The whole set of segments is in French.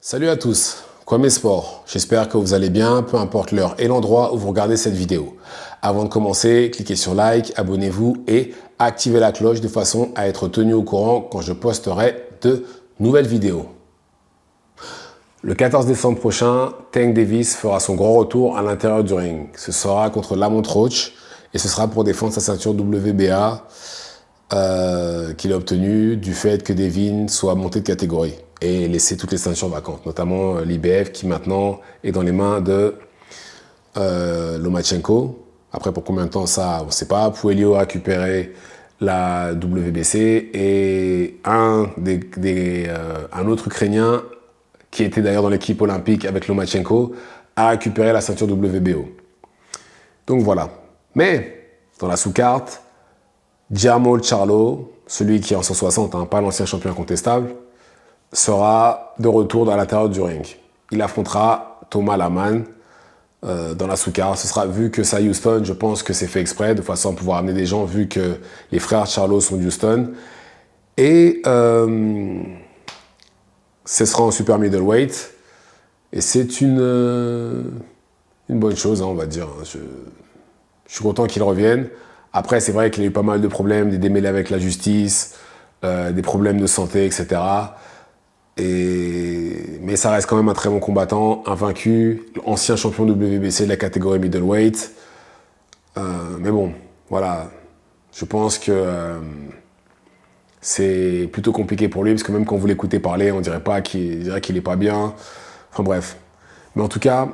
Salut à tous, Kwame Sport. J'espère que vous allez bien, peu importe l'heure et l'endroit où vous regardez cette vidéo. Avant de commencer, cliquez sur like, abonnez-vous et activez la cloche de façon à être tenu au courant quand je posterai de nouvelles vidéos. Le 14 décembre prochain, Tank Davis fera son grand retour à l'intérieur du ring. Ce sera contre Lamont Roach et ce sera pour défendre sa ceinture WBA qu'il a obtenue du fait que Devin soit monté de catégorie et laisser toutes les ceintures vacantes, notamment l'IBF qui maintenant est dans les mains de Lomachenko. Après, pour combien de temps, ça, on ne sait pas. Puello a récupéré la WBC et un autre Ukrainien qui était d'ailleurs dans l'équipe olympique avec Lomachenko a récupéré la ceinture WBO. Donc voilà. Mais dans la sous-carte, Jermall Charlo, celui qui est en 160, pas l'ancien champion incontestable, sera de retour à l'intérieur du ring. Il affrontera Thomas Lamann dans la sous-carte. Ce sera, vu que c'est à Houston, je pense que c'est fait exprès, de façon à pouvoir amener des gens, vu que les frères Charlo sont de Houston. Et ce sera en super middleweight. Et c'est une bonne chose, on va dire. Je suis content qu'il revienne. Après, c'est vrai qu'il a eu pas mal de problèmes, des démêlés avec la justice, des problèmes de santé, etc. Mais ça reste quand même un très bon combattant, invaincu, ancien champion WBC de la catégorie middleweight. Mais bon, voilà. Je pense que c'est plutôt compliqué pour lui, parce que même quand vous l'écoutez parler, on dirait qu'il est pas bien. Enfin bref. Mais en tout cas,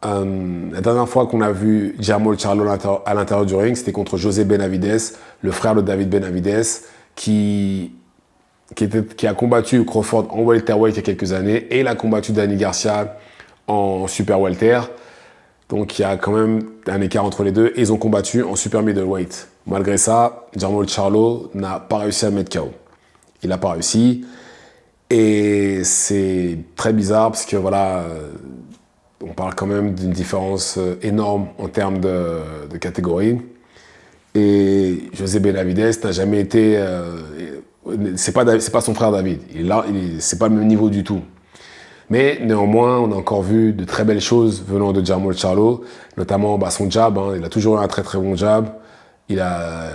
la dernière fois qu'on a vu Jermall Charlo à l'intérieur du ring, c'était contre José Benavides, le frère de David Benavides, qui a combattu Crawford en welterweight il y a quelques années, et il a combattu Danny Garcia en super welter. Donc il y a quand même un écart entre les deux, et ils ont combattu en super middleweight. Malgré ça, Jermall Charlo n'a pas réussi à le mettre KO. Il n'a pas réussi, et c'est très bizarre parce que voilà, on parle quand même d'une différence énorme en termes de catégorie. Et José Benavides n'a jamais été... c'est pas son frère David. C'est pas le même niveau du tout. Mais néanmoins, on a encore vu de très belles choses venant de Jermall Charlo, notamment son jab. Il a toujours eu un très très bon jab. Il a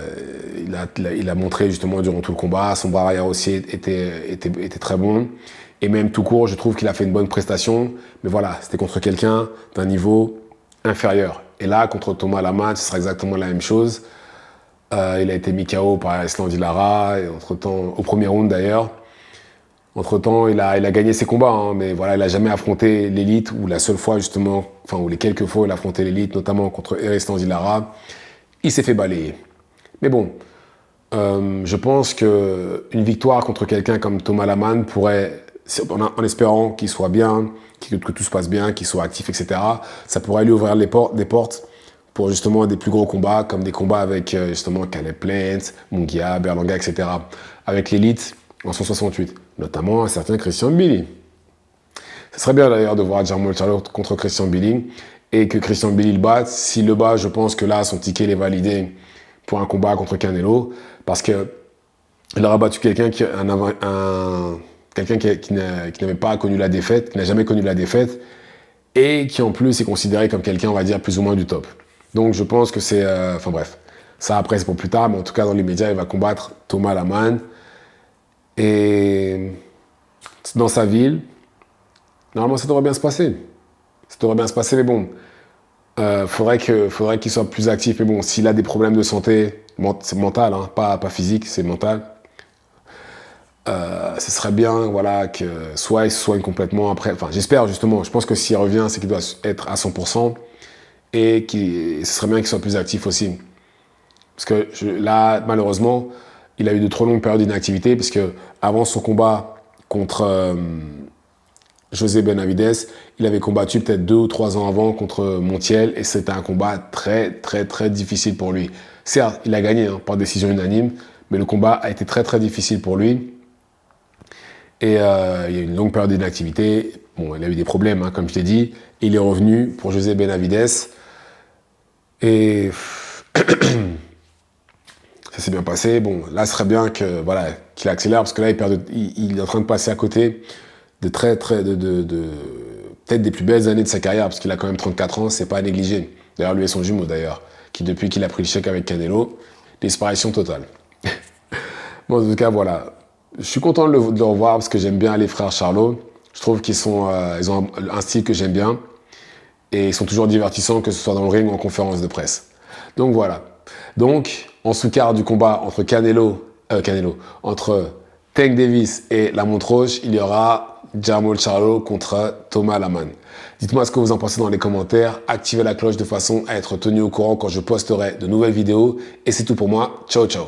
montré justement durant tout le combat. Son bras arrière aussi était très bon. Et même tout court, je trouve qu'il a fait une bonne prestation. Mais voilà, c'était contre quelqu'un d'un niveau inférieur. Et là, contre Thomas Lamann, ce sera exactement la même chose. Il a été mis KO par Erislandy Lara, et entre-temps, au premier round d'ailleurs. Entre-temps, il a gagné ses combats, mais voilà, il n'a jamais affronté l'élite, ou la seule fois justement, ou les quelques fois où il a affronté l'élite, notamment contre Erislandy Lara, il s'est fait balayer. Mais bon, je pense qu'une victoire contre quelqu'un comme Thomas Lamann pourrait, en espérant qu'il soit bien, que tout se passe bien, qu'il soit actif, etc., ça pourrait lui ouvrir des portes pour justement des plus gros combats, comme des combats avec justement Caleb Plant, Munguia, Berlanga, etc., avec l'élite en 168, notamment un certain Christian Billy. Ce serait bien d'ailleurs de voir Jermall Charlo contre Christian Billy, et que Christian Billy le batte. S'il le bat, je pense que là, son ticket est validé pour un combat contre Canelo, parce qu'il aura battu quelqu'un qui n'avait pas connu la défaite, qui n'a jamais connu la défaite, et qui en plus est considéré comme quelqu'un, on va dire, plus ou moins du top. Donc je pense que c'est... Enfin bref, ça après c'est pour plus tard, mais en tout cas dans les médias, il va combattre Thomas Lamann. Et dans sa ville, normalement ça devrait bien se passer. Ça devrait bien se passer, mais bon, faudrait qu'il soit plus actif. Mais bon, s'il a des problèmes de santé, c'est mental, pas physique, c'est mental. Ce serait bien, voilà, que soit il se soigne complètement après. Enfin, j'espère justement. Je pense que s'il revient, c'est qu'il doit être à 100%, et ce serait bien qu'il soit plus actif aussi. Parce que là, malheureusement, il a eu de trop longues périodes d'inactivité, parce que avant son combat contre José Benavides, il avait combattu peut-être 2 ou 3 ans avant contre Montiel, et c'était un combat très très très difficile pour lui. Certes, il a gagné par décision unanime, mais le combat a été très très difficile pour lui. Et il y a eu une longue période d'inactivité. Bon, il a eu des problèmes, comme je t'ai dit. Et il est revenu pour José Benavides. Et ça s'est bien passé. Bon, là, ce serait bien qu'il accélère, parce que là, il est en train de passer à côté peut-être des plus belles années de sa carrière, parce qu'il a quand même 34 ans, c'est pas à négliger. D'ailleurs, lui et son jumeau, d'ailleurs, qui depuis qu'il a pris le chèque avec Canelo, disparition totale. Bon, en tout cas, voilà. Je suis content de le revoir, parce que j'aime bien les frères Charlo. Je trouve ils ont un style que j'aime bien, et ils sont toujours divertissants, que ce soit dans le ring ou en conférence de presse. Donc voilà. Donc, en sous-card du combat entre entre Tank Davis et la montre rouge, il y aura Jermall Charlo contre Thomas Laman. Dites-moi ce que vous en pensez dans les commentaires. Activez la cloche de façon à être tenu au courant quand je posterai de nouvelles vidéos. Et c'est tout pour moi. Ciao, ciao.